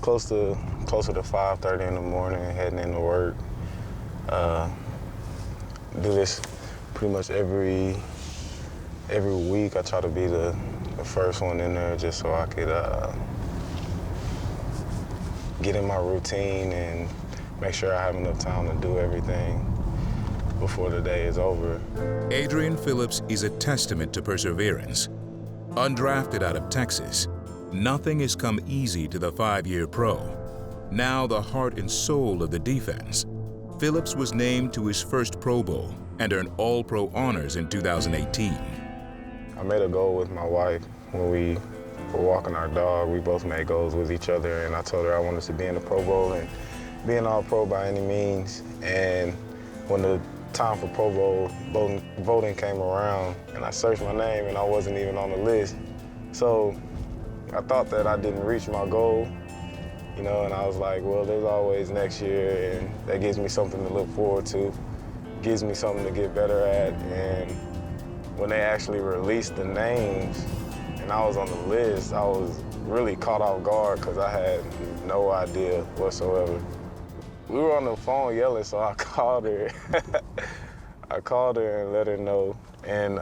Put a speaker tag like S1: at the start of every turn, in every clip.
S1: closer to 5:30 in the morning, heading into work. Do this pretty much every week. I try to be the first one in there just so I could get in my routine and make sure I have enough time to do everything before the day is over.
S2: Adrian Phillips is a testament to perseverance. Undrafted out of Texas, nothing has come easy to the 5-year pro. Now the heart and soul of the defense, Phillips was named to his first Pro Bowl and earned All-Pro honors in 2018.
S1: I made a goal with my wife when we were walking our dog. We both made goals with each other, and I told her I wanted to be in the Pro Bowl and be an All-Pro by any means. And when the time for Pro Bowl voting came around, and I searched my name and I wasn't even on the list. So I thought that I didn't reach my goal, you know, and I was like, well, there's always next year, and that gives me something to look forward to, gives me something to get better at. And when they actually released the names and I was on the list, I was really caught off guard because I had no idea whatsoever. We were on the phone yelling, so I called her. I called her and let her know. And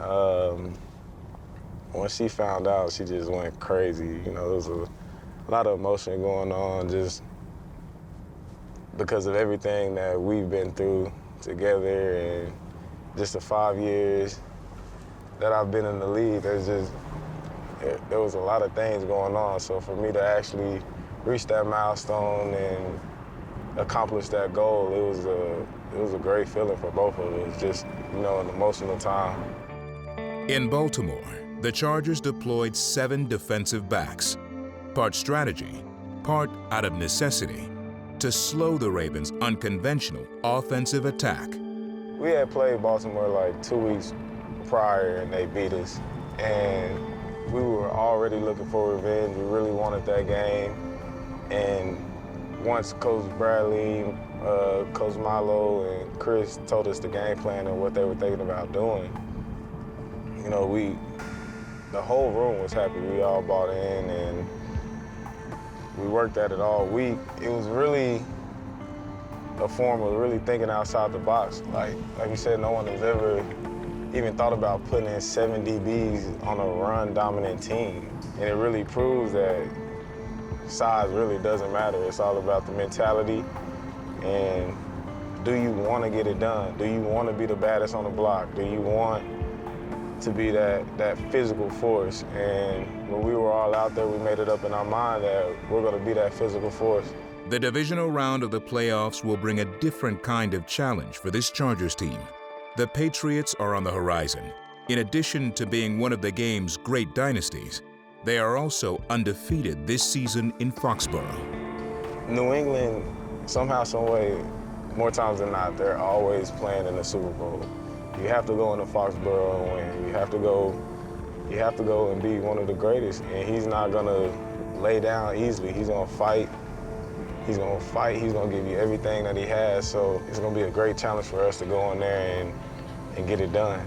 S1: when she found out, she just went crazy. You know, there was a lot of emotion going on just because of everything that we've been through together, and just the 5 years that I've been in the league. There was a lot of things going on. So for me to actually reach that milestone and accomplish that goal, it was a great feeling for both of us, just, you know, an emotional time.
S2: In Baltimore, the Chargers deployed 7 defensive backs, part strategy, part out of necessity, to slow the Ravens' unconventional offensive attack.
S1: We had played Baltimore like 2 weeks prior and they beat us, and we were already looking for revenge. We really wanted that game, and once Coach Bradley, Coach Milo, and Chris told us the game plan and what they were thinking about doing, you know, the whole room was happy. We all bought in, and we worked at it all week. It was really a form of really thinking outside the box. Like you said, no one has ever even thought about putting in 7 DBs on a run-dominant team. And it really proves that size really doesn't matter. It's all about the mentality, and do you want to get it done? Do you want to be the baddest on the block? Do you want to be that physical force? And when we were all out there, we made it up in our mind that we're going to be that physical force.
S2: The divisional round of the playoffs will bring a different kind of challenge for this Chargers team. The Patriots are on the horizon. In addition to being one of the game's great dynasties, they are also undefeated this season in Foxborough.
S1: New England, somehow, some way, more times than not, they're always playing in the Super Bowl. You have to go into Foxborough and win. You have to go and be one of the greatest. And he's not gonna lay down easily. He's gonna fight. He's gonna fight. He's gonna give you everything that he has. So it's gonna be a great challenge for us to go in there and get it done.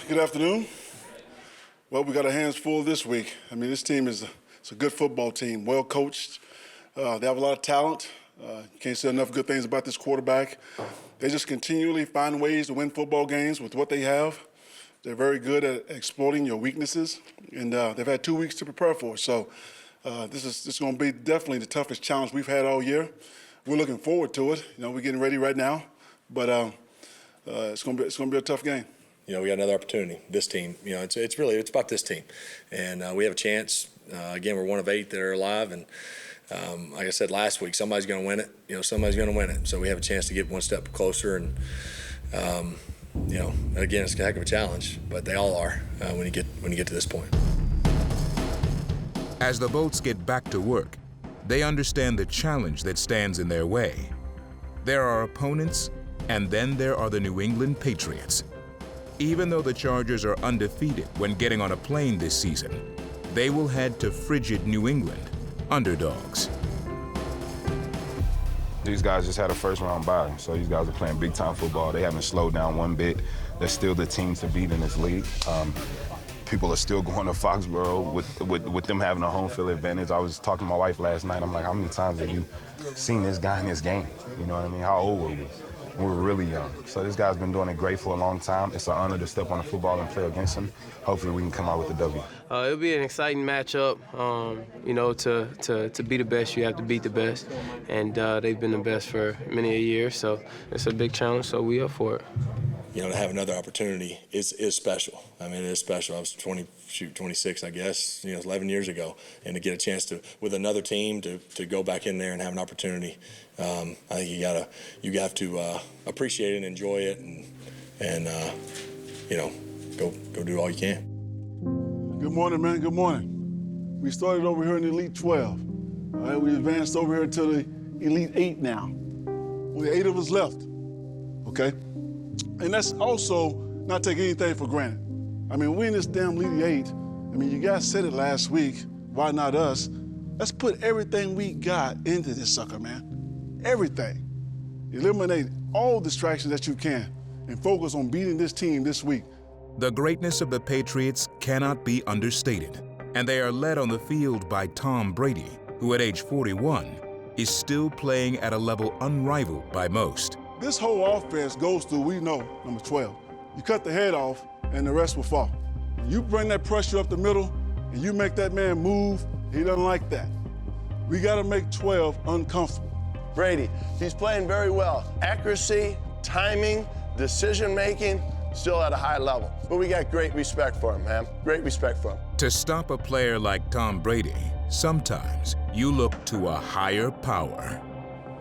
S3: Good afternoon. Well, we got our hands full this week. I mean, this team is a good football team, well coached. They have a lot of talent. You can't say enough good things about this quarterback. They just continually find ways to win football games with what they have. They're very good at exploiting your weaknesses, and they've had 2 weeks to prepare for it. So this is going to be definitely the toughest challenge we've had all year. We're looking forward to it. You know, we're getting ready right now, but it's going to be a tough game.
S4: You know, we got another opportunity. This team, you know, it's about this team, and we have a chance. Again, we're one of 8 that are alive, and like I said last week, somebody's going to win it. You know, somebody's going to win it. So we have a chance to get one step closer, and you know, again, it's a heck of a challenge, but they all are when you get to this point.
S2: As the Bolts get back to work, they understand the challenge that stands in their way. There are opponents, and then there are the New England Patriots. Even though the Chargers are undefeated when getting on a plane this season, they will head to frigid New England, underdogs.
S1: These guys just had a first-round bye, so these guys are playing big-time football. They haven't slowed down one bit. They're still the team to beat in this league. People are still going to Foxborough with them having a home field advantage. I was talking to my wife last night. I'm like, how many times have you seen this guy in this game? You know what I mean? How old were we? We were really young. So this guy's been doing it great for a long time. It's an honor to step on the football and play against him. Hopefully we can come out with a W.
S5: It'll be an exciting matchup. You know, to be the best, you have to beat the best. And they've been the best for many a year, so it's a big challenge, so we up for it.
S4: You know, to have another opportunity is special. I mean, it is special. I was 26, I guess, 11 years ago. And to get a chance to, with another team, to go back in there and have an opportunity, I think you have to appreciate it and enjoy it and go do all you can.
S3: Good morning, man. Good morning. We started over here in the Elite 12. All right, we advanced over here to the Elite 8 now. Only 8 of us left, okay? And that's also not taking anything for granted. I mean, we in this damn Elite 8. I mean, you guys said it last week. Why not us? Let's put everything we got into this sucker, man. Everything. Eliminate all distractions that you can and focus on beating this team this week.
S2: The greatness of the Patriots cannot be understated, and they are led on the field by Tom Brady, who at age 41 is still playing at a level unrivaled by most.
S3: This whole offense goes through, we know, number 12. You cut the head off, and the rest will fall. You bring that pressure up the middle, and you make that man move, he doesn't like that. We got to make 12 uncomfortable.
S6: Brady, he's playing very well. Accuracy, timing, decision-making, still at a high level. But we got great respect for him, man. Great respect for him.
S2: To stop a player like Tom Brady, sometimes you look to a higher power.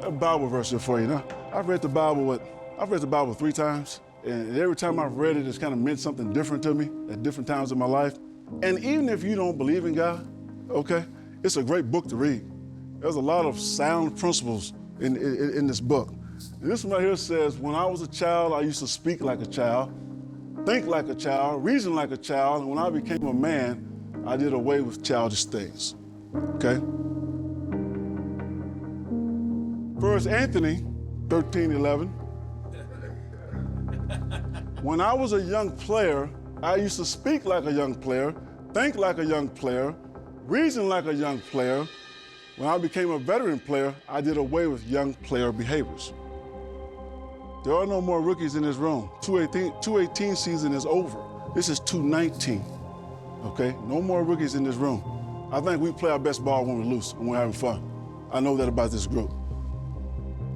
S3: A Bible verse here for you. Now, I've read the Bible 3 times, and every time I've read it, it's kind of meant something different to me at different times in my life. And even if you don't believe in God, okay, it's a great book to read. There's a lot of sound principles in this book. And this one right here says, when I was a child, I used to speak like a child, think like a child, reason like a child, and when I became a man, I did away with childish things, okay? 1 Anthony 13:11. When I was a young player, I used to speak like a young player, think like a young player, reason like a young player. When I became a veteran player, I did away with young player behaviors. There are no more rookies in this room. 2018 season is over. This is 2019, okay? No more rookies in this room. I think we play our best ball when we're loose and we're having fun. I know that about this group.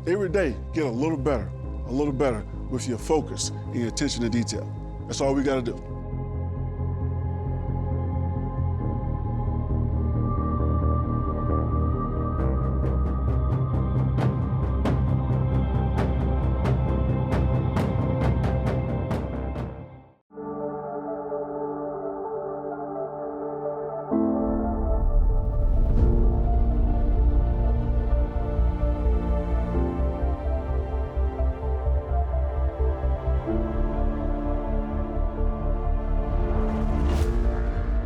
S3: Every day, get a little better with your focus and your attention to detail. That's all we gotta do.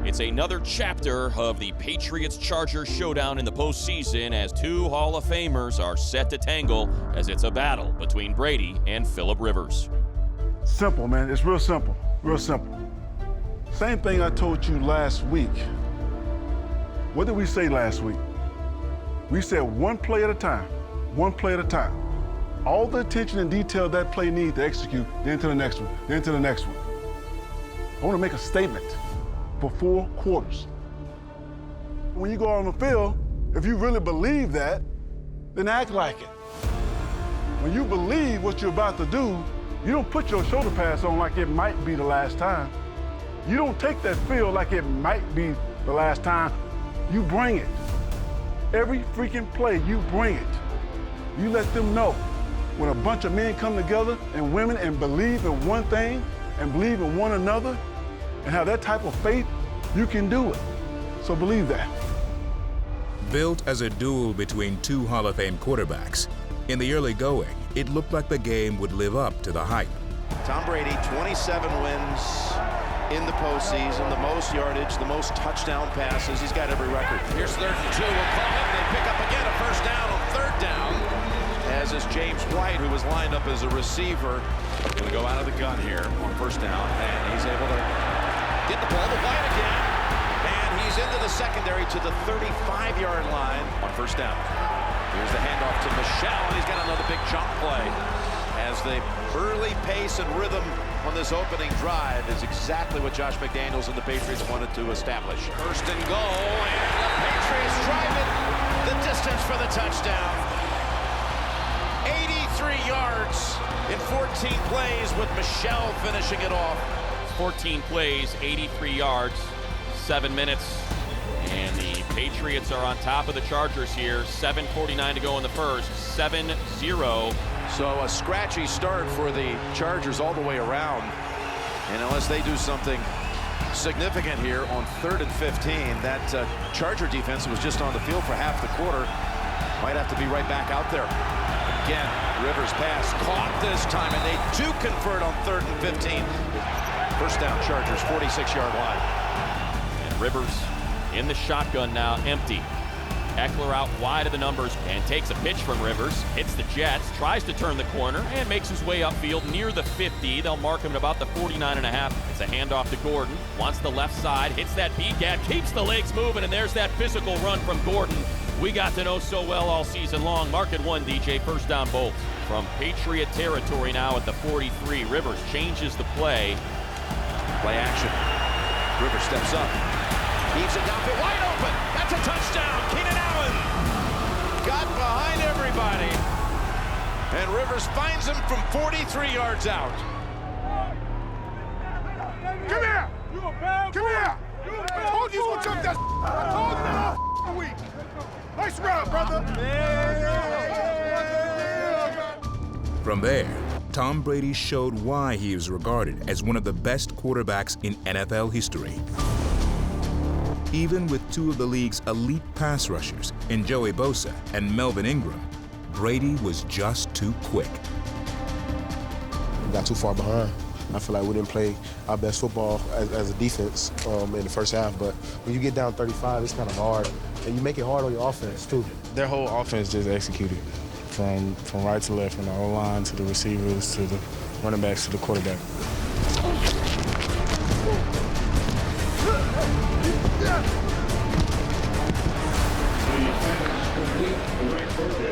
S7: It's another chapter of the Patriots-Chargers showdown in the postseason as 2 Hall of Famers are set to tangle as it's a battle between Brady and Phillip Rivers.
S3: Simple, man. It's real simple. Real simple. Same thing I told you last week. What did we say last week? We said one play at a time. One play at a time. All the attention and detail that play needs to execute, then to the next one, then to the next one. I want to make a statement for 4 quarters. When you go on the field, if you really believe that, then act like it. When you believe what you're about to do, you don't put your shoulder pads on like it might be the last time. You don't take that field like it might be the last time. You bring it. Every freaking play, you bring it. You let them know. When a bunch of men come together and women and believe in one thing and believe in one another, and have that type of faith, you can do it. So believe that.
S2: Built as a duel between 2 Hall of Fame quarterbacks, in the early going, it looked like the game would live up to the hype.
S8: Tom Brady, 27 wins in the postseason, the most yardage, the most touchdown passes. He's got every record.
S9: Here's 3rd and 2. We'll call it. They pick up again a first down on 3rd down.
S8: is James White, who was lined up as a receiver. Going to go out of the gun here on first down, and he's able to get the ball to White again. And he's into the secondary to the 35-yard line on first down. Here's the handoff to Michelle, and he's got another big jump play. As the early pace and rhythm on this opening drive is exactly what Josh McDaniels and the Patriots wanted to establish. First and goal, and the Patriots drive it the distance for the touchdown. 83 yards in 14 plays with Michelle finishing it off.
S7: 14 plays, 83 yards, 7 minutes. And the Patriots are on top of the Chargers here. 7:49 to go in the first, 7-0.
S8: So a scratchy start for the Chargers all the way around. And unless they do something significant here on 3rd and 15, that Charger defense was just on the field for half the quarter. Might have to be right back out there. Again, Rivers pass caught this time, and they do convert on 3rd and 15. First down, Chargers, 46-yard line.
S7: And Rivers in the shotgun now, empty. Eckler out wide of the numbers and takes a pitch from Rivers, hits the Jets, tries to turn the corner, and makes his way upfield near the 50. They'll mark him at about the 49.5. It's a handoff to Gordon, wants the left side, hits that B-gap, keeps the legs moving, and there's that physical run from Gordon we got to know so well all season long. Mark it 1, DJ, first down both. From Patriot territory now at the 43, Rivers changes the play.
S8: Play action. Rivers steps up. Heaves it downfield, wide open. That's a touchdown. Keenan Allen got behind everybody. And Rivers finds him from 43 yards out.
S9: Come here! Come here! I told you to jump that. I told you that all week. Nice run, brother.
S2: From there, Tom Brady showed why he is regarded as one of the best quarterbacks in NFL history. Even with two of the league's elite pass rushers in Joey Bosa and Melvin Ingram, Brady was just too quick.
S10: We got too far behind. I feel like we didn't play our best football as a defense in the first half, but when you get down 35, it's kind of hard. And you make it hard on your offense, too.
S11: Their whole offense just executed from right to left, from the O-line to the receivers to the running backs to the quarterback.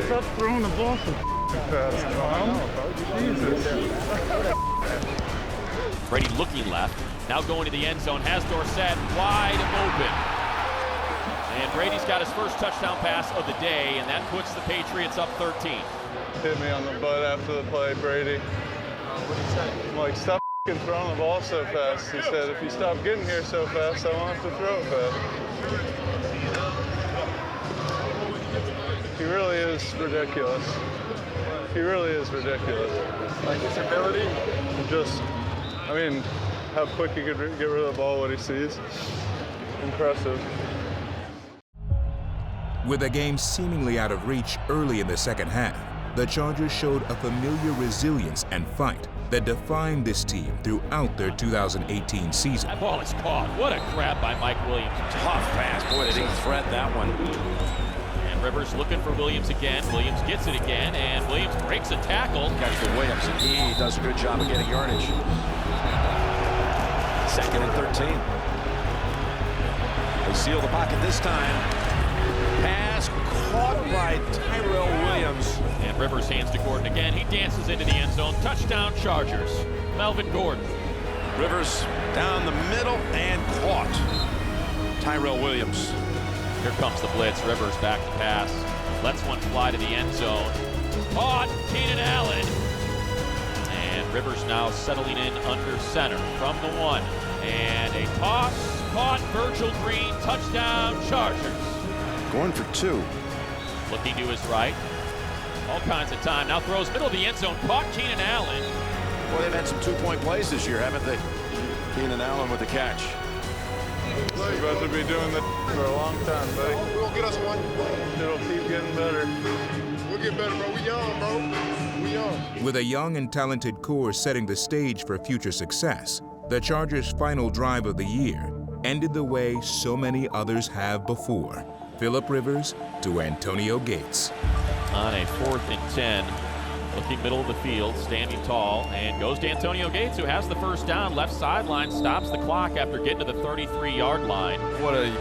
S9: Stop throwing the ball so fast, Tom. Jesus.
S7: Brady looking left, now going to the end zone, has Dorsett wide open. And Brady's got his first touchdown pass of the day, and that puts the Patriots up 13.
S12: Hit me on the butt after the play, Brady.
S9: What did he say?
S12: I'm like, stop throwing the ball so fast. He said, if you stop getting here so fast, I won't have to throw it fast. He really is ridiculous. He really is ridiculous.
S9: Like his ability?
S12: Just, I mean, how quick he could get rid of the ball when he sees. Impressive.
S2: With the game seemingly out of reach early in the second half, the Chargers showed a familiar resilience and fight that defined this team throughout their 2018 season.
S7: That ball is caught. What a grab by Mike Williams.
S8: Tough pass. Boy, they didn't thread that one.
S7: And Rivers looking for Williams again. Williams gets it again, and Williams breaks a tackle.
S8: Catch for Williams, and he does a good job of getting yardage. 2nd and 13. They seal the pocket this time. Pass caught by Tyrell Williams.
S7: And Rivers hands to Gordon again. He dances into the end zone. Touchdown Chargers. Melvin Gordon.
S8: Rivers down the middle and caught Tyrell Williams.
S7: Here comes the blitz. Rivers back to pass. Lets one fly to the end zone. Caught Keenan Allen. And Rivers now settling in under center from the 1. And a toss. Caught Virgil Green. Touchdown Chargers.
S8: Going for 2.
S7: Looking to his right. All kinds of time. Now throws middle of the end zone. Caught Keenan Allen.
S8: Well, they've had some 2-point plays this year, haven't they? Keenan Allen with the catch.
S12: You're about to be doing that for a long time, buddy.
S9: We'll get us one.
S12: It'll keep getting better.
S9: We'll get better, bro. We young, bro. We young.
S2: With a young and talented core setting the stage for future success, the Chargers' final drive of the year ended the way so many others have before. Philip Rivers to Antonio Gates.
S7: On a 4th and 10 Looking middle of the field, standing tall, and goes to Antonio Gates, who has the first down. Left sideline, stops the clock after getting to the 33-yard line.
S13: What a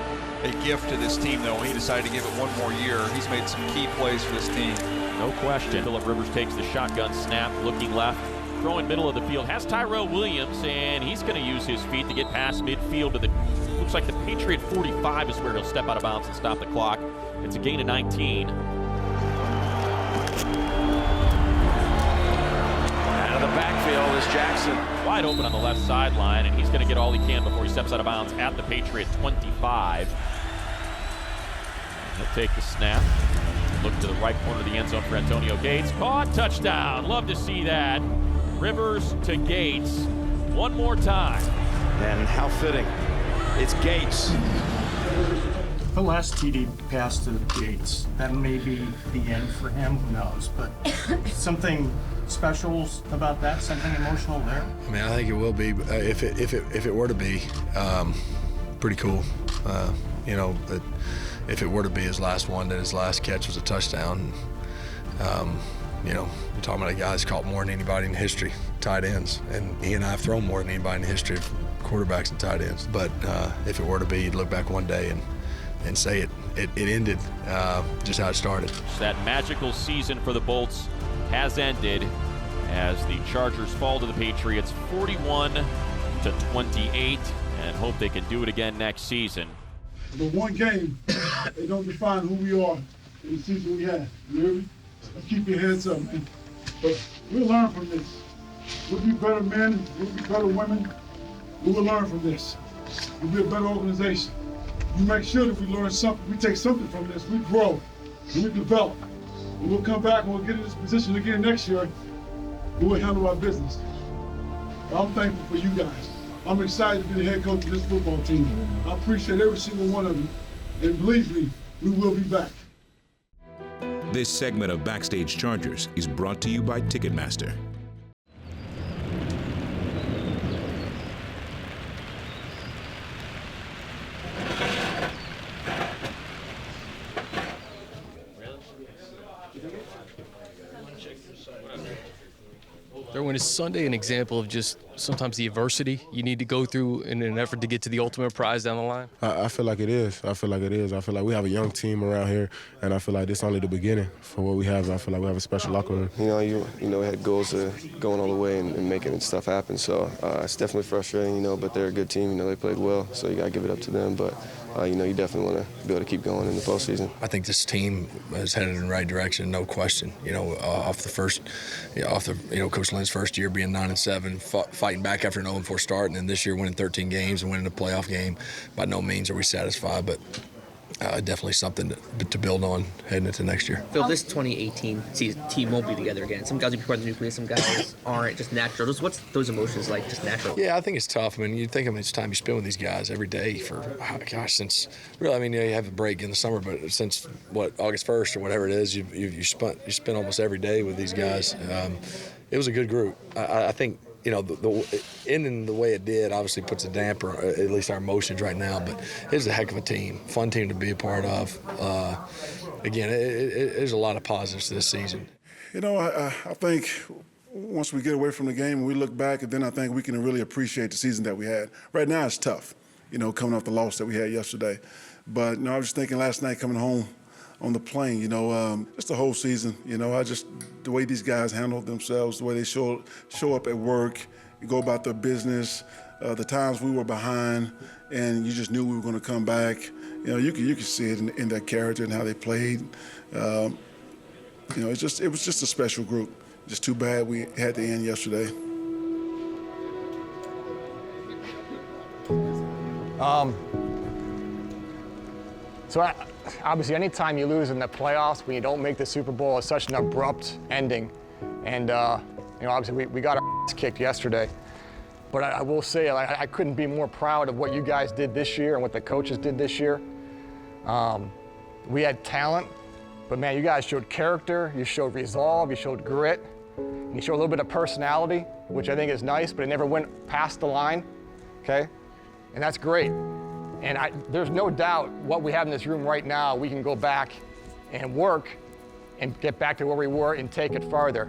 S13: gift to this team, though. He decided to give it one more year. He's made some key plays for this team.
S7: No question. Phillip Rivers takes the shotgun snap, looking left, throwing middle of the field. Has Tyrell Williams, and he's going to use his feet to get past midfield to the, looks like the Patriot 45 is where he'll step out of bounds and stop the clock. It's a gain of 19.
S8: Out of the backfield is Jackson.
S7: Wide open on the left sideline, and he's going to get all he can before he steps out of bounds at the Patriot 25. He'll take the snap. Look to the right corner of the end zone for Antonio Gates. Caught, touchdown. Love to see that. Rivers to Gates one more time.
S8: And how fitting. It's Gates.
S14: The last TD pass to Gates, that may be the end for him, who knows, but something special about that, something emotional there?
S4: I mean, I think it will be, if it were to be, pretty cool. You know, but if it were to be his last one, then his last catch was a touchdown. You know, you're talking about a guy that's caught more than anybody in history, tight ends, and he and I have thrown more than anybody in the history of quarterbacks and tight ends. But if it were to be, you'd look back one day and say it ended just how it started.
S7: That magical season for the Bolts has ended as the Chargers fall to the Patriots 41-28, and hope they can do it again next season.
S9: But one game, it don't define who we are in the season we had. You hear me? Keep your heads up, man. But we'll learn from this. We'll be better men, we'll be better women. We will learn from this. We'll be a better organization. You make sure that we learn something, we take something from this, we grow, and we develop. And we'll come back and we'll get in this position again next year, and we'll handle our business. I'm thankful for you guys. I'm excited to be the head coach of this football team. I appreciate every single one of you, and believe me, we will be back.
S2: This segment of Backstage Chargers is brought to you by Ticketmaster.
S15: Derwin, is Sunday an example of just sometimes the adversity you need to go through in an effort to get to the ultimate prize down the line?
S10: I feel like it is. I feel like we have a young team around here, and I feel like this is only the beginning for what we have. I feel like we have a special locker room.
S16: You know, we had goals of going all the way and making stuff happen. So it's definitely frustrating, but they're a good team. They played well, so you got to give it up to them. But you definitely want to be able to keep going in the postseason.
S4: I think this team is headed in the right direction, no question. Off Coach Lynn's first year being 9-7, fighting back after an 0-4 start, and then this year winning 13 games and winning a playoff game. By no means are we satisfied, but definitely something to build on heading into next year.
S17: Phil, this 2018 team won't be together again. Some guys will be part of the nucleus, some guys aren't, just natural. What's those emotions like, just natural?
S4: Yeah, I think it's tough. I mean, you think it's time you spend with these guys every day for, since really, you have a break in the summer, but since, August 1st or whatever it is, you spent almost every day with these guys. It was a good group. I think, the ending the way it did obviously puts a damper, at least our emotions right now, but it's a heck of a team, fun team to be a part of. Again, there's a lot of positives to this season.
S3: I think once we get away from the game and we look back, and then I think we can really appreciate the season that we had. Right now it's tough, coming off the loss that we had yesterday. But, I was just thinking last night coming home on the plane, just the whole season, the way these guys handle themselves, the way they show up at work, go about their business, the times we were behind, and you just knew we were going to come back. You could see it in their character and how they played. It was just a special group. Just too bad we had to end yesterday.
S18: Obviously, anytime you lose in the playoffs, when you don't make the Super Bowl, it's such an abrupt ending. And, obviously, we got our ass kicked yesterday. But I will say, I couldn't be more proud of what you guys did this year and what the coaches did this year. We had talent, but, man, you guys showed character, you showed resolve, you showed grit, and you showed a little bit of personality, which I think is nice, but it never went past the line, okay? And that's great. And there's no doubt what we have in this room right now, we can go back and work and get back to where we were and take it farther.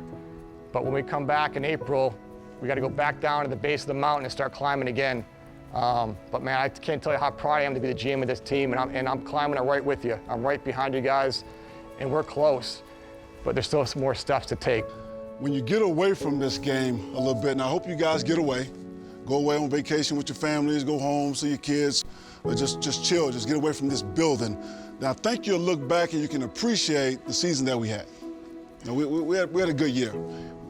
S18: But when we come back in April, we got to go back down to the base of the mountain and start climbing again. But man, I can't tell you how proud I am to be the GM of this team, and I'm climbing it right with you. I'm right behind you guys, and we're close. But there's still some more steps to take.
S3: When you get away from this game a little bit, and I hope you guys get away, go away on vacation with your families, go home, see your kids, or just chill, just get away from this building. Now, I think you'll look back and you can appreciate the season that we had. Now, we had a good year.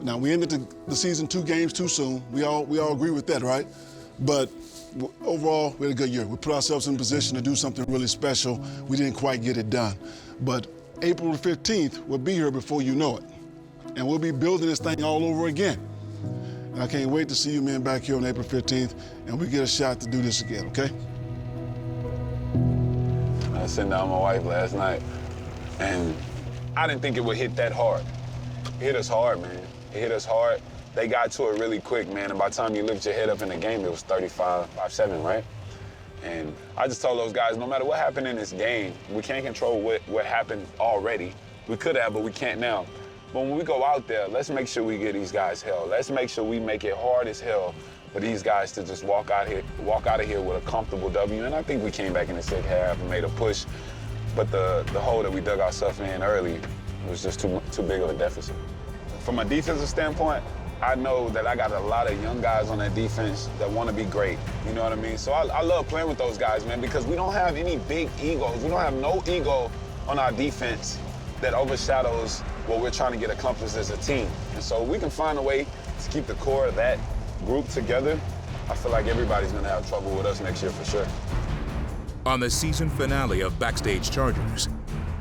S3: Now, we ended the season 2 games too soon. We all agree with that, right? But overall, we had a good year. We put ourselves in position to do something really special. We didn't quite get it done. But April the 15th, we'll be here before you know it. And we'll be building this thing all over again. And I can't wait to see you men back here on April 15th, and we get a shot to do this again, okay?
S1: I was sitting down with my wife last night, and I didn't think it would hit that hard. It hit us hard, man. It hit us hard. They got to it really quick, man, and by the time you lift your head up in the game, it was 35-7, right? And I just told those guys, no matter what happened in this game, we can't control what happened already. We could have, but we can't now. But when we go out there, let's make sure we give these guys hell. Let's make sure we make it hard as hell for these guys to just walk out of here with a comfortable W. And I think we came back in the second half and made a push. But the hole that we dug ourselves in early was just too big of a deficit. From a defensive standpoint, I know that I got a lot of young guys on that defense that want to be great. You know what I mean? So I love playing with those guys, man, because we don't have any big egos. We don't have no ego on our defense that overshadows what we're trying to get accomplished as a team. And so we can find a way to keep the core of that group together. I feel like everybody's going to have trouble with us next year for sure.
S2: On the season finale of Backstage Chargers,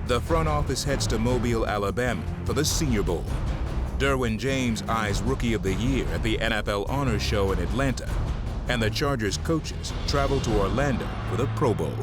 S2: the front office heads to Mobile, Alabama for the Senior Bowl. Derwin James eyes Rookie of the Year at the NFL Honors Show in Atlanta, and the Chargers coaches travel to Orlando for the Pro Bowl.